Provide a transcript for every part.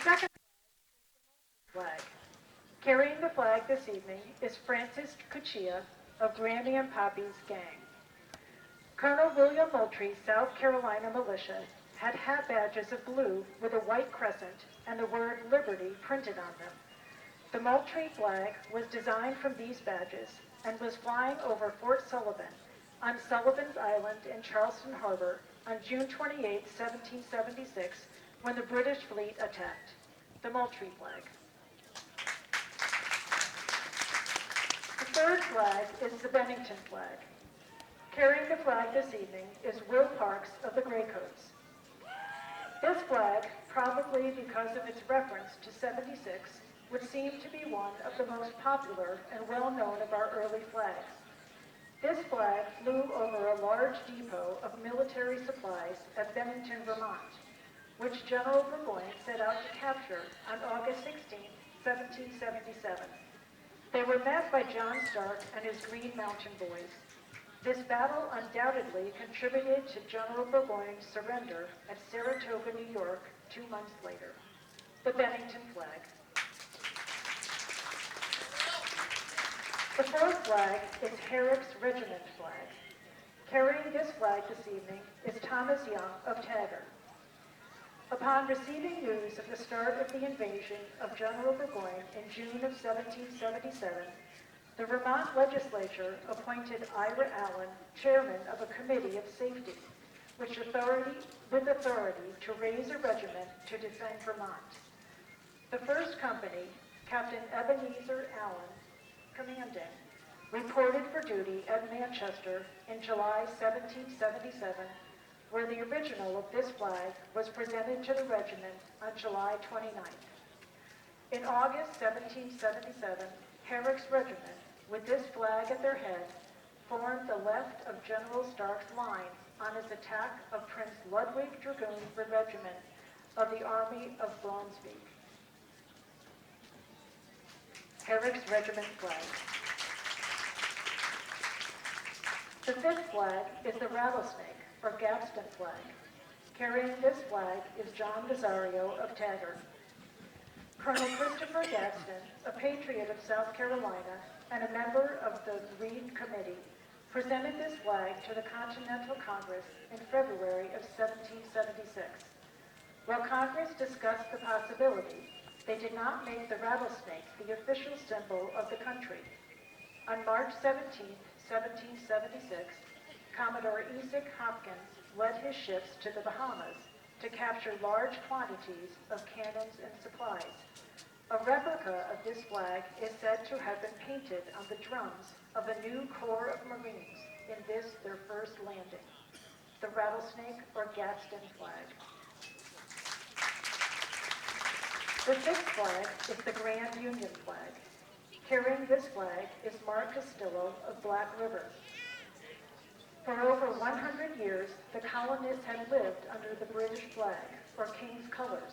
second flag. Carrying the flag this evening is Francis Cuccia of Granny and Poppy's gang. Colonel William Moultrie, South Carolina Militia, had hat badges of blue with a white crescent and the word Liberty printed on them. The Moultrie flag was designed from these badges and was flying over Fort Sullivan on Sullivan's Island in Charleston Harbor on June 28, 1776, when the British fleet attacked. The Moultrie flag. The third flag is the Bennington flag. Carrying the flag this evening is Will Parks of the Greycoats. This flag, probably because of its reference to 76, would seem to be one of the most popular and well-known of our early flags. This flag flew over a large depot of military supplies at Bennington, Vermont, which General Burgoyne set out to capture on August 16, 1777. They were met by John Stark and his Green Mountain Boys. This battle undoubtedly contributed to General Burgoyne's surrender at Saratoga, New York, 2 months later. The Bennington flag. The fourth flag is Herrick's Regiment flag. Carrying this flag this evening is Thomas Young of Taggart. Upon receiving news of the start of the invasion of General Burgoyne in June of 1777, the Vermont legislature appointed Ira Allen chairman of a committee of safety, with authority to raise a regiment to defend Vermont. The first company, Captain Ebenezer Allen, commanding, reported for duty at Manchester in July 1777, where the original of this flag was presented to the regiment on July 29th. In August 1777, Herrick's regiment, with this flag at their head, formed the left of General Stark's line on his attack of Prince Ludwig Dragoons Regiment of the Army of Brunswick. Herrick's Regiment flag. The fifth flag is the Rattlesnake, or Gadsden flag. Carrying this flag is John Nazario of Taggart. Colonel Christopher Gadsden, a patriot of South Carolina and a member of the Reed Committee, presented this flag to the Continental Congress in February of 1776. While Congress discussed the possibility, they did not make the rattlesnake the official symbol of the country. On March 17, 1776, Commodore Esek Hopkins led his ships to the Bahamas to capture large quantities of cannons and supplies. A replica of this flag is said to have been painted on the drums of a new Corps of Marines in this, their first landing. The Rattlesnake or Gadsden flag. The sixth flag is the Grand Union flag. Carrying this flag is Mark Castillo of Black River. For over 100 years, the colonists had lived under the British flag, or King's colors.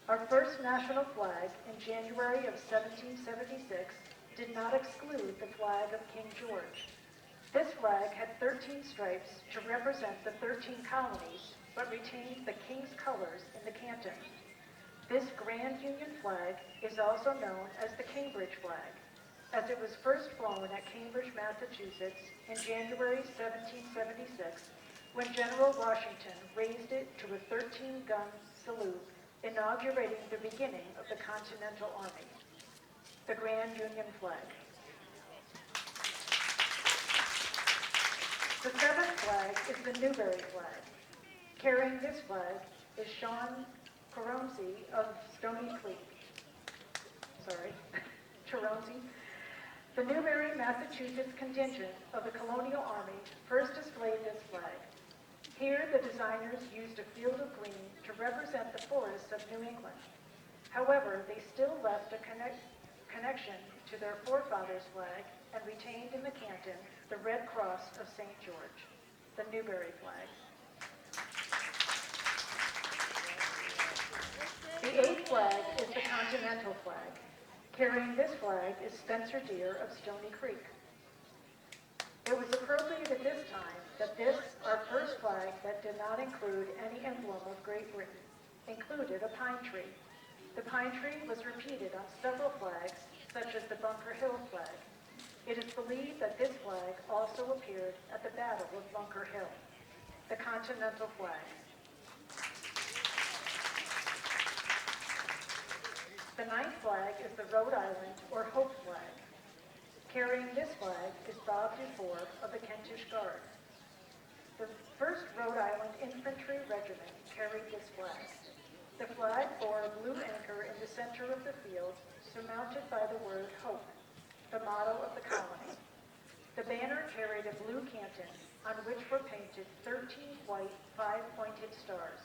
Our first national flag in January of 1776 did not exclude the flag of King George. This flag had 13 stripes to represent the 13 colonies, but retained the King's colors in the canton. This Grand Union flag is also known as the Cambridge flag, as it was first flown at Cambridge, Massachusetts in January 1776, when General Washington raised it to a 13-gun salute, inaugurating the beginning of the Continental Army. The Grand Union flag. The seventh flag is the Newbury flag. Carrying this flag is Sean Chironzi of Stony Creek. Chironzi. The Newbury, Massachusetts contingent of the Colonial Army first displayed this flag. Here, the designers used a field of green to represent the forests of New England. However, they still left a connection to their forefathers' flag and retained in the canton the Red Cross of St. George, the Newbury flag. The eighth flag is the Continental flag. Carrying this flag is Spencer Deer of Stony Creek. It was appropriate at this time that this, our first flag that did not include any emblem of Great Britain, included a pine tree. The pine tree was repeated on several flags, such as the Bunker Hill flag. It is believed that this flag also appeared at the Battle of Bunker Hill. The Continental flag. The ninth flag is the Rhode Island or Hope flag. Carrying this flag is Bob Dufour of the Kentish Guards. The 1st Rhode Island Infantry Regiment carried this flag. The flag bore a blue anchor in the center of the field, surmounted by the word Hope, the motto of the colony. The banner carried a blue canton on which were painted 13 white 5-pointed stars.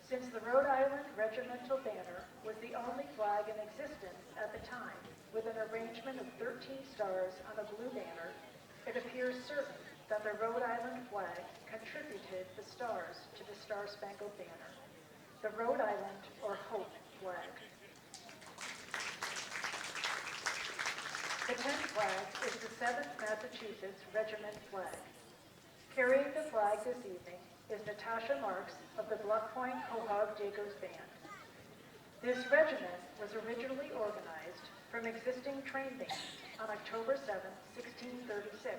Since the Rhode Island regimental banner was the only flag in existence at the time, with an arrangement of 13 stars on a blue banner, it appears certain that the Rhode Island flag contributed the stars to the Star-Spangled Banner. The Rhode Island or Hope flag. The 10th flag is the 7th Massachusetts Regiment flag. Carrying the flag this evening is Natasha Marks of the Bluff Point Quahog Jagos Band. This regiment was originally organized from existing train bands on October 7, 1636,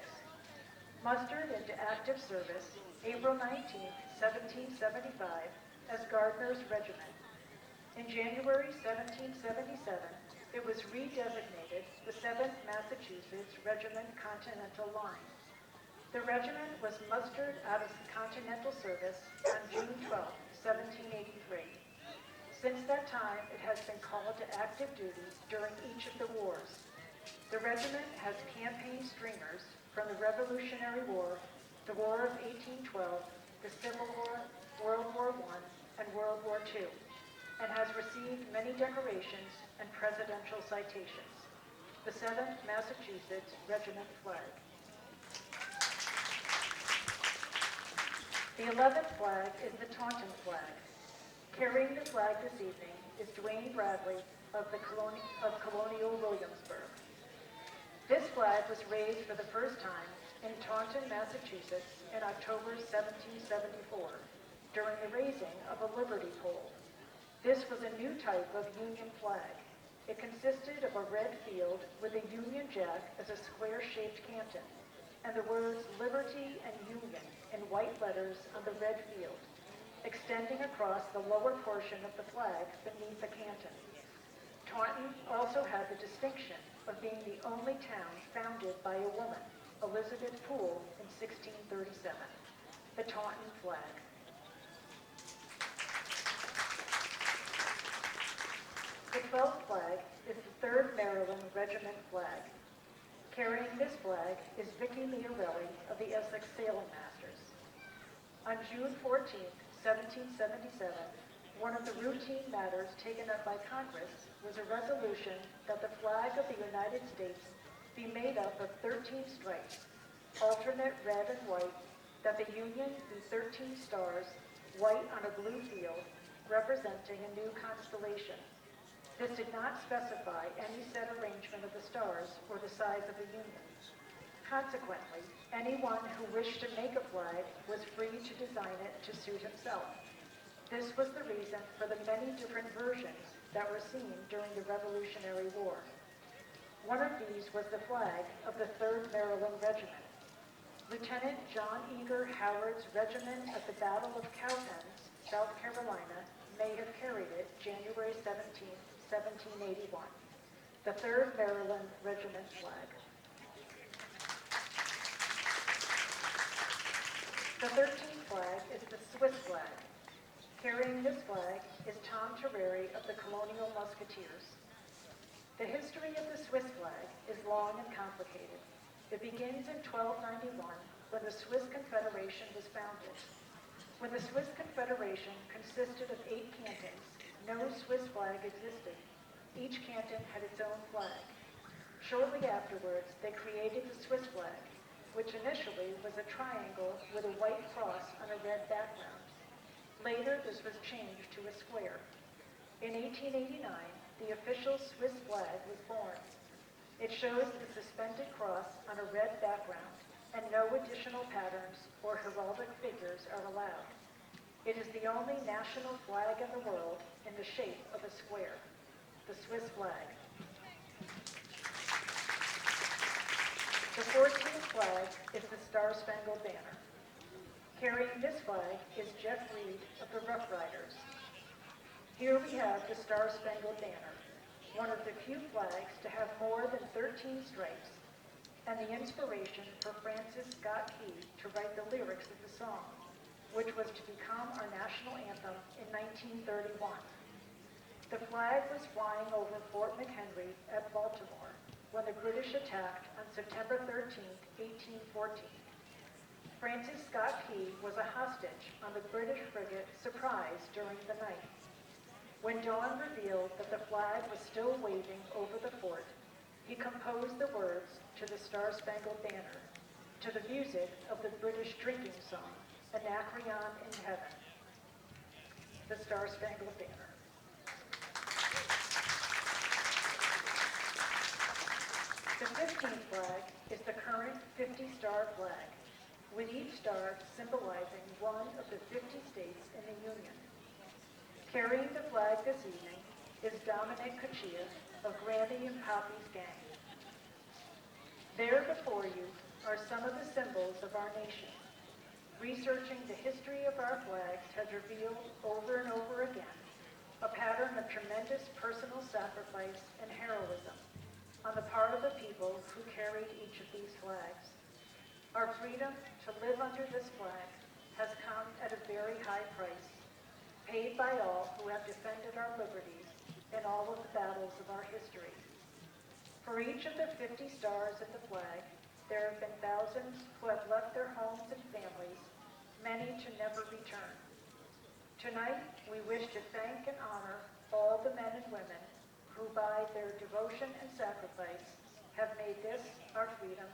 mustered into active service April 19, 1775 as Gardner's Regiment. In January 1777, it was redesignated the 7th Massachusetts Regiment Continental Line. The regiment was mustered out of Continental service on June 12, 1783. Since that time, it has been called to active duty during each of the wars. The regiment has campaign streamers from the Revolutionary War, the War of 1812, the Civil War, World War I, and World War II, and has received many decorations and presidential citations. The 7th Massachusetts Regiment flag. The 11th flag is the Taunton flag. Carrying the flag this evening is Dwayne Bradley of Colonial Williamsburg. This flag was raised for the first time in Taunton, Massachusetts in October 1774 during the raising of a Liberty pole. This was a new type of Union flag. It consisted of a red field with a Union Jack as a square-shaped canton, and the words Liberty and Union in white letters on the red field, extending across the lower portion of the flag beneath the canton. Taunton also had the distinction of being the only town founded by a woman, Elizabeth Poole, in 1637. The Taunton flag. The 12th flag is the 3rd Maryland Regiment flag. Carrying this flag is Vicki Miarelli of the Essex Sailing Masters. On June 14, 1777, one of the routine matters taken up by Congress was a resolution that the flag of the United States be made up of 13 stripes, alternate red and white, that the Union be 13 stars, white on a blue field, representing a new constellation. This did not specify any set arrangement of the stars or the size of the Union. Consequently, anyone who wished to make a flag was free to design it to suit himself. This was the reason for the many different versions that were seen during the Revolutionary War. One of these was the flag of the 3rd Maryland Regiment. Lieutenant John Eager Howard's regiment at the Battle of Cowpens, South Carolina, may have carried it January 17, 1781. The 3rd Maryland Regiment flag. The 13th flag is the Swiss flag. Carrying this flag is Tom Terreri of the Colonial Musketeers. The history of the Swiss flag is long and complicated. It begins in 1291 when the Swiss Confederation was founded. When the Swiss Confederation consisted of 8 cantons, no Swiss flag existed. Each canton had its own flag. Shortly afterwards, they created the Swiss flag, which initially was a triangle with a white cross on a red background. Later, this was changed to a square. In 1889, the official Swiss flag was born. It shows the suspended cross on a red background, and no additional patterns or heraldic figures are allowed. It is the only national flag in the world in the shape of a square, the Swiss flag. The 14th flag is the Star-Spangled Banner. Carrying this flag is Jeff Reed of the Rough Riders. Here we have the Star-Spangled Banner, one of the few flags to have more than 13 stripes, and the inspiration for Francis Scott Key to write the lyrics of the song, which was to become our national anthem in 1931. The flag was flying over Fort McHenry at Baltimore when the British attacked on September 13, 1814. Francis Scott Key was a hostage on the British frigate Surprise during the night. When dawn revealed that the flag was still waving over the fort, he composed the words to the Star-Spangled Banner, to the music of the British drinking song, Anacreon in Heaven, the Star-Spangled Banner. The 15th flag is the current 50-star flag, with each star symbolizing one of the 50 states in the Union. Carrying the flag this evening is Dominic Cuccia of Grandy and Poppy's gang. There before you are some of the symbols of our nation. Researching the history of our flags has revealed over and over again a pattern of tremendous personal sacrifice and heroism on the part of the people who carried each of these flags. Our freedom to live under this flag has come at a very high price, paid by all who have defended our liberties in all of the battles of our history. For each of the 50 stars in the flag, there have been thousands who have left their homes and families, many to never return. Tonight, we wish to thank and honor all the men and women who, by their devotion and sacrifice, have made this our freedom